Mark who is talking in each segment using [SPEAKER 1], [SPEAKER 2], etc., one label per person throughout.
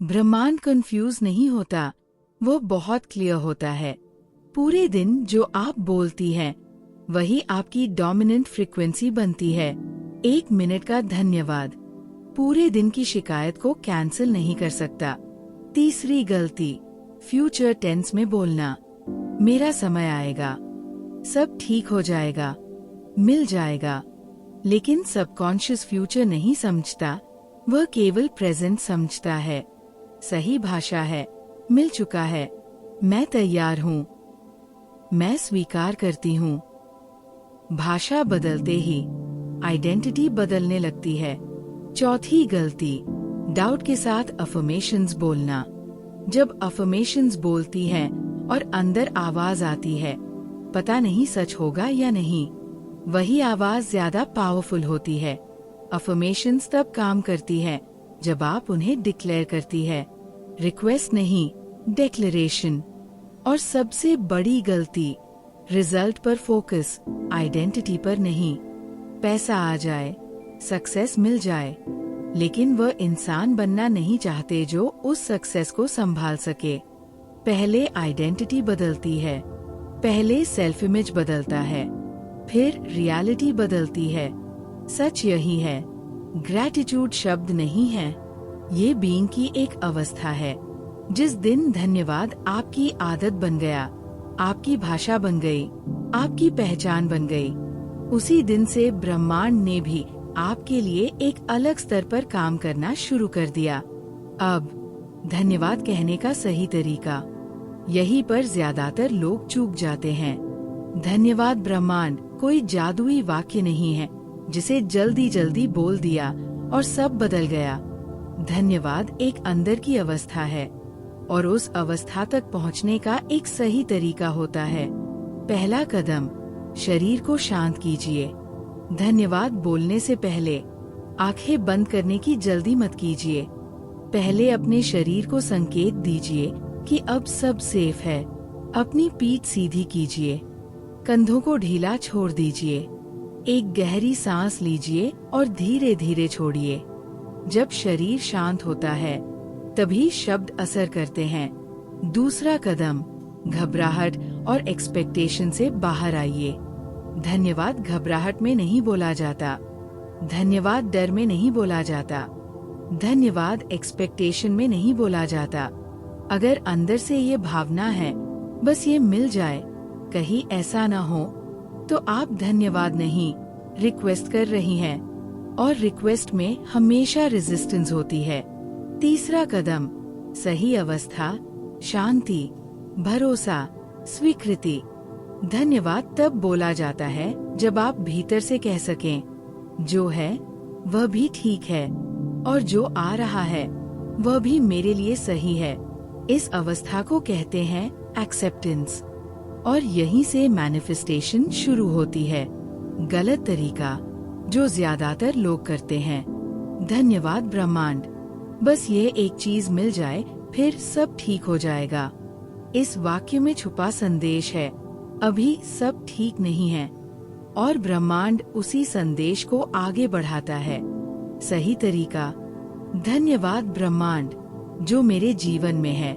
[SPEAKER 1] ब्रह्मांड कंफ्यूज नहीं होता, वो बहुत क्लियर होता है। पूरे दिन जो आप बोलती हैं, वही आपकी डोमिनेंट फ्रीक्वेंसी बनती है। 1 मिनट का धन्यवाद पूरे दिन की शिकायत को कैंसिल नहीं कर सकता। तीसरी गलती, फ्यूचर टेंस में बोलना। मेरा समय आएगा, सब ठीक हो जाएगा, मिल जाएगा। लेकिन सबकॉन्शियस फ्यूचर नहीं समझता, वह केवल प्रेजेंट समझता है। सही भाषा है, मिल चुका है, मैं तैयार हूँ, मैं स्वीकार करती हूँ। भाषा बदलते ही आइडेंटिटी बदलने लगती है। चौथी गलती, डाउट के साथ अफर्मेशंस बोलना। जब अफर्मेशंस बोलती हैं और अंदर आवाज आती है, पता नहीं सच होगा या नहीं, वही आवाज ज्यादा पावरफुल होती है। अफर्मेशंस तब काम करती है जब आप उन्हें डिक्लेयर करती है, रिक्वेस्ट नहीं, डिक्लेरेशन। और सबसे बड़ी गलती, रिजल्ट पर फोकस, आइडेंटिटी पर नहीं। पैसा आ जाए, सक्सेस मिल जाए, लेकिन वह इंसान बनना नहीं चाहते जो उस सक्सेस को संभाल सके। पहले आइडेंटिटी बदलती है, पहले सेल्फ इमेज बदलता है, फिर रियलिटी बदलती है। सच यही है, ग्रैटिट्यूड शब्द नहीं है, ये बीइंग की एक अवस्था है। जिस दिन धन्यवाद आपकी आदत बन गया, आपकी भाषा बन गई, आपकी पहचान बन गई, उसी दिन से ब्रह्मांड ने भी आपके लिए एक अलग स्तर पर काम करना शुरू कर दिया। अब धन्यवाद कहने का सही तरीका, यहीं पर ज्यादातर लोग चूक जाते हैं। धन्यवाद ब्रह्मांड कोई जादुई वाक्य नहीं है जिसे जल्दी जल्दी बोल दिया और सब बदल गया। धन्यवाद एक अंदर की अवस्था है और उस अवस्था तक पहुंचने का एक सही तरीका होता है। पहला कदम, शरीर को शांत कीजिए। धन्यवाद बोलने से पहले आंखें बंद करने की जल्दी मत कीजिए। पहले अपने शरीर को संकेत दीजिए कि अब सब सेफ है। अपनी पीठ सीधी कीजिए, कंधों को ढीला छोड़ दीजिए। एक गहरी सांस लीजिए और धीरे धीरे छोड़िए। जब शरीर शांत होता है, तभी शब्द असर करते हैं। दूसरा कदम, घबराहट और एक्सपेक्टेशन से बाहर आइए। धन्यवाद घबराहट में नहीं बोला जाता, धन्यवाद डर में नहीं बोला जाता, धन्यवाद एक्सपेक्टेशन में नहीं बोला जाता। अगर अंदर से ये भावना है, बस ये मिल जाए, कहीं ऐसा ना हो, तो आप धन्यवाद नहीं, रिक्वेस्ट कर रही हैं, और रिक्वेस्ट में हमेशा रेजिस्टेंस होती है। तीसरा कदम, सही अवस्था, शांति, भरोसा, स्वीकृति। धन्यवाद तब बोला जाता है जब आप भीतर से कह सकें, जो है वह भी ठीक है और जो आ रहा है वह भी मेरे लिए सही है। इस अवस्था को कहते हैं एक्सेप्टेंस, और यहीं से मैनिफेस्टेशन शुरू होती है। गलत तरीका जो ज्यादातर लोग करते हैं, धन्यवाद ब्रह्मांड, बस ये एक चीज मिल जाए फिर सब ठीक हो जाएगा। इस वाक्य में छुपा संदेश है, अभी सब ठीक नहीं है, और ब्रह्मांड उसी संदेश को आगे बढ़ाता है। सही तरीका, धन्यवाद ब्रह्मांड, जो मेरे जीवन में है,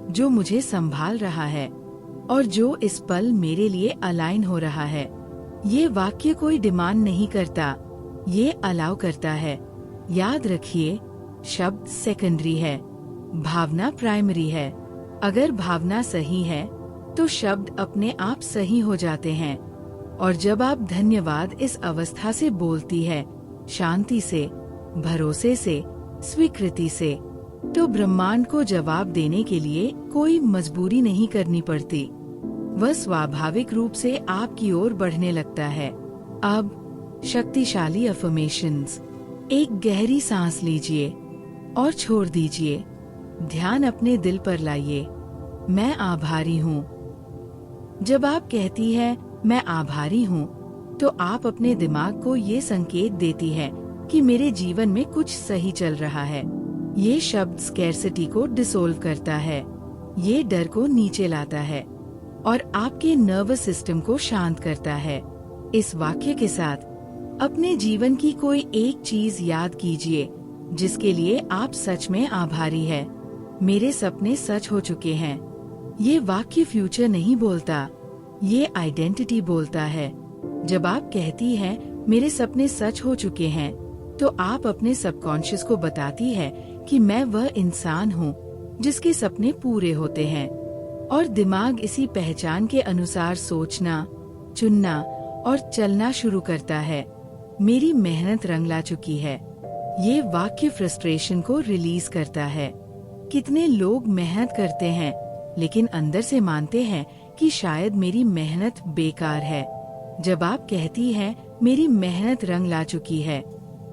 [SPEAKER 1] जो मुझे संभाल रहा है और जो इस पल मेरे लिए अलाइन हो रहा है। ये वाक्य कोई डिमांड नहीं करता, ये अलाउ करता है। याद रखिए, शब्द सेकेंडरी है, भावना प्राइमरी है। अगर भावना सही है तो शब्द अपने आप सही हो जाते हैं। और जब आप धन्यवाद इस अवस्था से बोलती है, शांति से, भरोसे से, स्वीकृति से, तो ब्रह्मांड को जवाब देने के लिए कोई मजबूरी नहीं करनी पड़ती। वह स्वाभाविक रूप से आपकी ओर बढ़ने लगता है। अब शक्तिशाली अफर्मेशंस। एक गहरी सांस लीजिए और छोड़ दीजिए। ध्यान अपने दिल पर लाइए। मैं आभारी हूँ। जब आप कहती है मैं आभारी हूँ, तो आप अपने दिमाग को ये संकेत देती है कि मेरे जीवन में कुछ सही चल रहा है। ये शब्द स्कैर्सिटी को डिसोल्व करता है, ये डर को नीचे लाता है और आपके नर्वस सिस्टम को शांत करता है। इस वाक्य के साथ अपने जीवन की कोई एक चीज याद कीजिए जिसके लिए आप सच में आभारी है। मेरे सपने सच हो चुके हैं। ये वाक्य फ्यूचर नहीं बोलता, ये आइडेंटिटी बोलता है। जब आप कहती हैं मेरे सपने सच हो चुके हैं, तो आप अपने सबकॉन्शियस को बताती है कि मैं वह इंसान हूँ जिसके सपने पूरे होते हैं। और दिमाग इसी पहचान के अनुसार सोचना, चुनना और चलना शुरू करता है। मेरी मेहनत रंग ला चुकी है। ये वाक्य फ्रस्ट्रेशन को रिलीज करता है। कितने लोग मेहनत करते हैं लेकिन अंदर से मानते हैं कि शायद मेरी मेहनत बेकार है। जब आप कहती हैं मेरी मेहनत रंग ला चुकी है,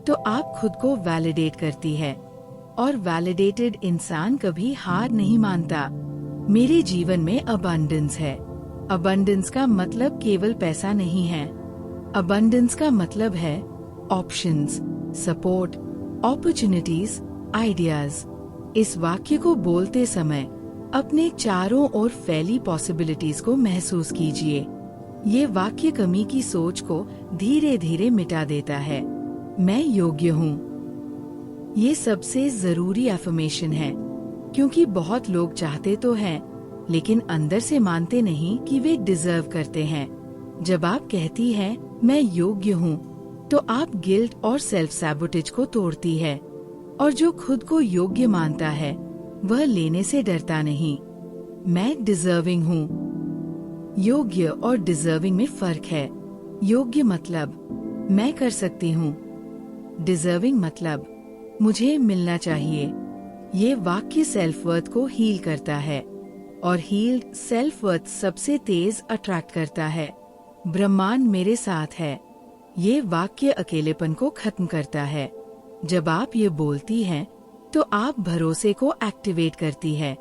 [SPEAKER 1] तो आप खुद को वैलिडेट करती है। और वैलिडेटेड इंसान कभी हार नहीं मानता। मेरे जीवन में अबंडेंस है। अबंडेंस का मतलब केवल पैसा नहीं है। अबंडेंस का मतलब है ऑप्शंस, सपोर्ट, अपॉर्चुनिटीज, आइडियाज। इस वाक्य को बोलते समय अपने चारों ओर फैली पॉसिबिलिटीज को महसूस कीजिए। ये वाक्य कमी की सोच को धीरे धीरे मिटा देता है। मैं योग्य हूँ। ये सबसे जरूरी एफर्मेशन है, क्योंकि बहुत लोग चाहते तो हैं, लेकिन अंदर से मानते नहीं कि वे डिजर्व करते हैं। जब आप कहती हैं मैं योग्य हूँ, तो आप गिल्ट और सेल्फ सैबोटेज को तोड़ती है। और जो खुद को योग्य मानता है, वह लेने से डरता नहीं। मैं डिजर्विंग हूँ। योग्य और डिजर्विंग में फर्क है। योग्य मतलब मैं कर सकती हूँ। डिजर्विंग मतलब मुझे मिलना चाहिए। ये वाक्य सेल्फ वर्थ को हील करता है, और हील्ड सेल्फ वर्थ सबसे तेज अट्रैक्ट करता है। ब्रह्मांड मेरे साथ है। ये वाक्य अकेलेपन को खत्म करता है। जब आप ये बोलती हैं, तो आप भरोसे को एक्टिवेट करती है,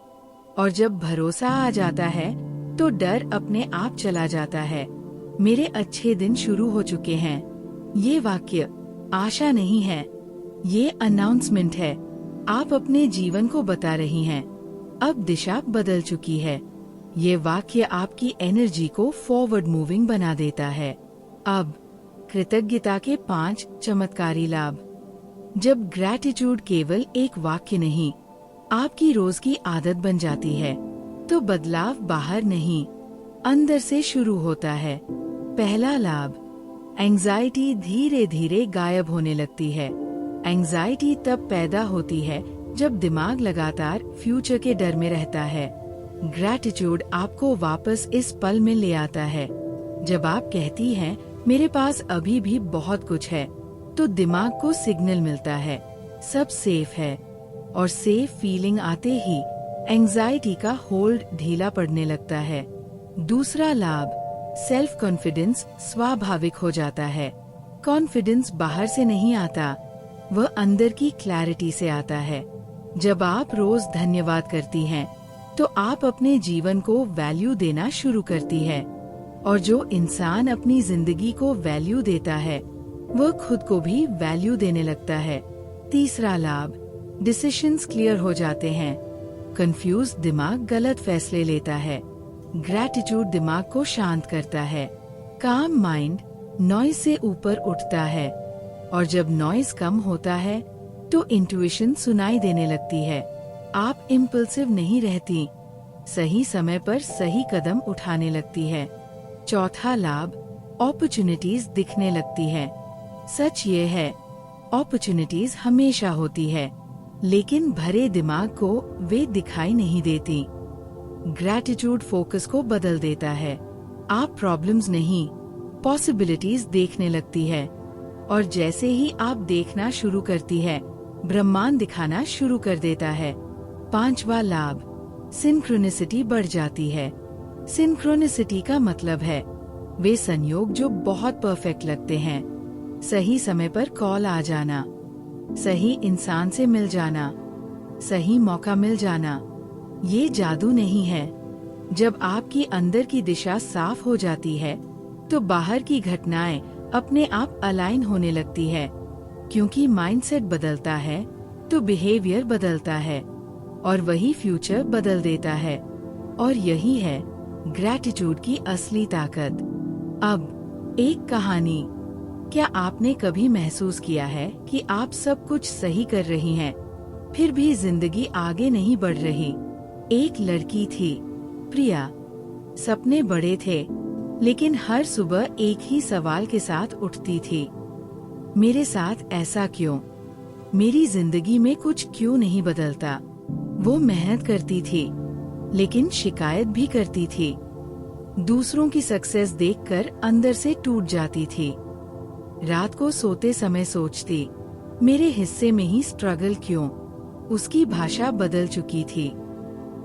[SPEAKER 1] और जब भरोसा आ जाता है, तो डर अपने आप चला जाता है। मेरे अच्छे दिन शुरू हो चुके हैं। ये वाक्य आशा नहीं है, ये अनाउंसमेंट है। आप अपने जीवन को बता रही हैं, अब दिशा बदल चुकी है। ये वाक्य आपकी एनर्जी को फॉरवर्ड मूविंग बना देता है। अब कृतज्ञता के 5 चमत्कारी लाभ। जब ग्रैटिट्यूड केवल एक वाक्य नहीं, आपकी रोज की आदत बन जाती है, तो बदलाव बाहर नहीं, अंदर से शुरू होता है। पहला लाभ, एंजाइटी धीरे धीरे गायब होने लगती है। एंजाइटी तब पैदा होती है जब दिमाग लगातार फ्यूचर के डर में रहता है। ग्रैटिट्यूड आपको वापस इस पल में ले आता है। जब आप कहती हैं मेरे पास अभी भी बहुत कुछ है, तो दिमाग को सिग्नल मिलता है सब सेफ है, और सेफ फीलिंग आते ही एंजाइटी का होल्ड ढीला पड़ने लगता है। दूसरा लाभ, सेल्फ कॉन्फिडेंस स्वाभाविक हो जाता है। कॉन्फिडेंस बाहर से नहीं आता, वह अंदर की क्लैरिटी से आता है। जब आप रोज धन्यवाद करती हैं, तो आप अपने जीवन को वैल्यू देना शुरू करती है, और जो इंसान अपनी जिंदगी को वैल्यू देता है, वह खुद को भी वैल्यू देने लगता है। तीसरा लाभ, डिसीजंस क्लियर हो जाते हैं। कंफ्यूज दिमाग गलत फैसले लेता है। ग्रैटिट्यूड दिमाग को शांत करता है। काम माइंड नॉइज से ऊपर उठता है, और जब नॉइज कम होता है, तो इंट्यूशन सुनाई देने लगती है। आप इम्पल्सिव नहीं रहती, सही समय पर सही कदम उठाने लगती है। चौथा लाभ, अपॉर्चुनिटीज दिखने लगती है। सच ये है, अपॉर्चुनिटीज हमेशा होती है, लेकिन भरे दिमाग को वे दिखाई नहीं देती। ग्रैटिट्यूड फोकस को बदल देता है। आप प्रॉब्लम्स नहीं, पॉसिबिलिटीज देखने लगती है, और जैसे ही आप देखना शुरू करती है, ब्रह्मांड दिखाना शुरू कर देता है। पांचवा लाभ, सिंक्रोनिसिटी बढ़ जाती है। सिंक्रोनिसिटी का मतलब है वे संयोग जो बहुत परफेक्ट लगते हैं। सही समय पर कॉल आ जाना, सही इंसान से मिल जाना, सही मौका मिल जाना। ये जादू नहीं है। जब आपकी अंदर की दिशा साफ हो जाती है, तो बाहर की घटनाएं अपने आप अलाइन होने लगती है। क्योंकि माइंडसेट बदलता है, तो बिहेवियर बदलता है, और वही फ्यूचर बदल देता है। और यही है ग्रैटिट्यूड की असली ताकत। अब एक कहानी। क्या आपने कभी महसूस किया है कि आप सब कुछ सही कर रही हैं, फिर भी जिंदगी आगे नहीं बढ़ रही। एक लड़की थी, प्रिया। सपने बड़े थे, लेकिन हर सुबह एक ही सवाल के साथ उठती थी, मेरे साथ ऐसा क्यों? मेरी जिंदगी में कुछ क्यों नहीं बदलता? वो मेहनत करती थी, लेकिन शिकायत भी करती थी। दूसरों की सक्सेस देखकर अंदर से टूट जाती थी। रात को सोते समय सोचती, मेरे हिस्से में ही स्ट्रगल क्यों? उसकी भाषा बदल चुकी थी,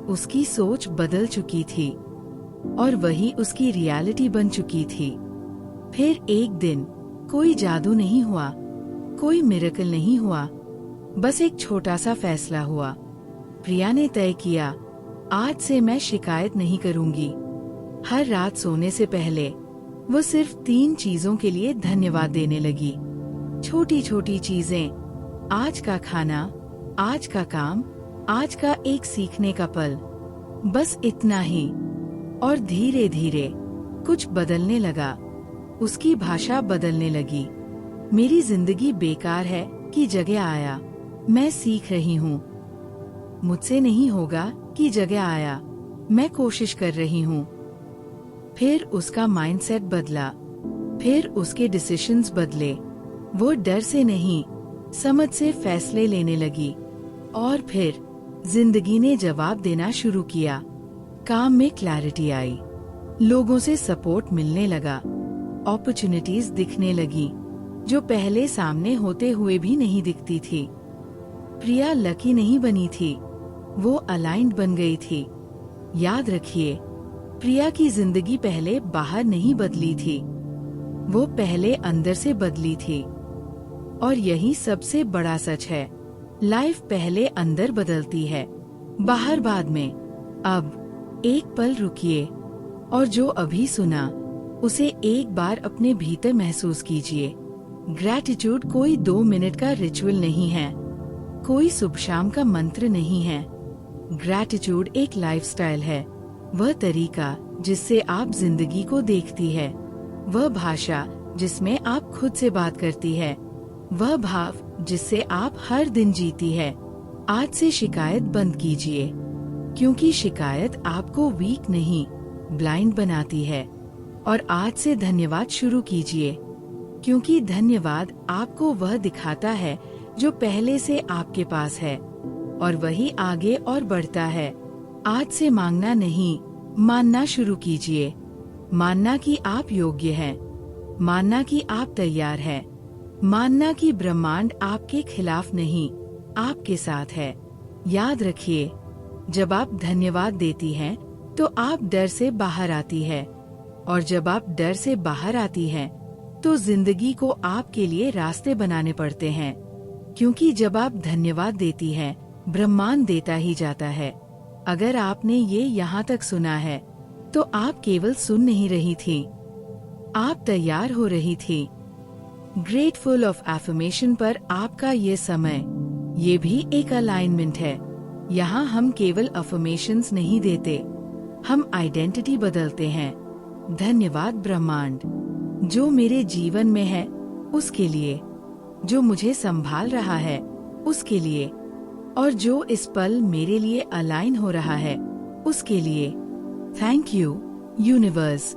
[SPEAKER 1] उसकी सोच बदल चुकी थी, और वही उसकी रियलिटी बन चुकी थी। फिर एक दिन कोई जादू नहीं हुआ, कोई मिरेकल नहीं हुआ, बस एक छोटा सा फैसला हुआ। प्रिया ने तय किया, आज से मैं शिकायत नहीं करूंगी। हर रात सोने से पहले वो सिर्फ 3 चीजों के लिए धन्यवाद देने लगी। छोटी छोटी चीजें, आज का खाना, आज का काम, आज का एक सीखने का पल, बस इतना ही। और धीरे धीरे कुछ बदलने लगा। उसकी भाषा बदलने लगी। मेरी जिंदगी बेकार है की जगह आया, मैं सीख रही हूँ। मुझसे नहीं होगा की जगह आया, मैं कोशिश कर रही हूँ। फिर उसका माइंडसेट बदला, फिर उसके डिसीजंस बदले। वो डर से नहीं, समझ से फैसले लेने लगी। और फिर जिंदगी ने जवाब देना शुरू किया। काम में क्लैरिटी आई, लोगों से सपोर्ट मिलने लगा, अपॉर्चुनिटीज दिखने लगी जो पहले सामने होते हुए भी नहीं दिखती थी। प्रिया लकी नहीं बनी थी, वो अलाइन्ड बन गई थी। याद रखिए, प्रिया की जिंदगी पहले बाहर नहीं बदली थी, वो पहले अंदर से बदली थी। और यही सबसे बड़ा सच है, लाइफ पहले अंदर बदलती है, बाहर बाद में। अब एक पल रुकिए और जो अभी सुना उसे एक बार अपने भीतर महसूस कीजिए। ग्रैटिट्यूड कोई 2 मिनट का रिचुअल नहीं है, कोई सुबह शाम का मंत्र नहीं है। ग्रैटिट्यूड एक लाइफस्टाइल है, वह तरीका जिससे आप जिंदगी को देखती है, वह भाषा जिसमें आप खुद से बात करती है, वह भाव जिससे आप हर दिन जीती है। आज से शिकायत बंद कीजिए, क्योंकि शिकायत आपको वीक नहीं, ब्लाइंड बनाती है। और आज से धन्यवाद शुरू कीजिए, क्योंकि धन्यवाद आपको वह दिखाता है जो पहले से आपके पास है, और वही आगे और बढ़ता है। आज से मांगना नहीं, मानना शुरू कीजिए। मानना कि आप योग्य हैं, मानना कि आप तैयार हैं, मानना कि ब्रह्मांड आपके खिलाफ नहीं, आपके साथ है। याद रखिए, जब आप धन्यवाद देती हैं, तो आप डर से बाहर आती है, और जब आप डर से बाहर आती हैं, तो जिंदगी को आपके लिए रास्ते बनाने पड़ते हैं। क्योंकि जब आप धन्यवाद देती हैं, ब्रह्मांड देता ही जाता है। अगर आपने ये यहाँ तक सुना है, तो आप केवल सुन नहीं रही थी, आप तैयार हो रही थी। ग्रेटफुल ऑफ एफर्मेशन पर आपका ये समय, ये भी एक अलाइनमेंट है। यहाँ हम केवल अफर्मेशंस नहीं देते, हम आइडेंटिटी बदलते हैं। धन्यवाद ब्रह्मांड, जो मेरे जीवन में है उसके लिए, जो मुझे संभाल रहा है उसके लिए, और जो इस पल मेरे लिए अलाइन हो रहा है उसके लिए। Thank you universe.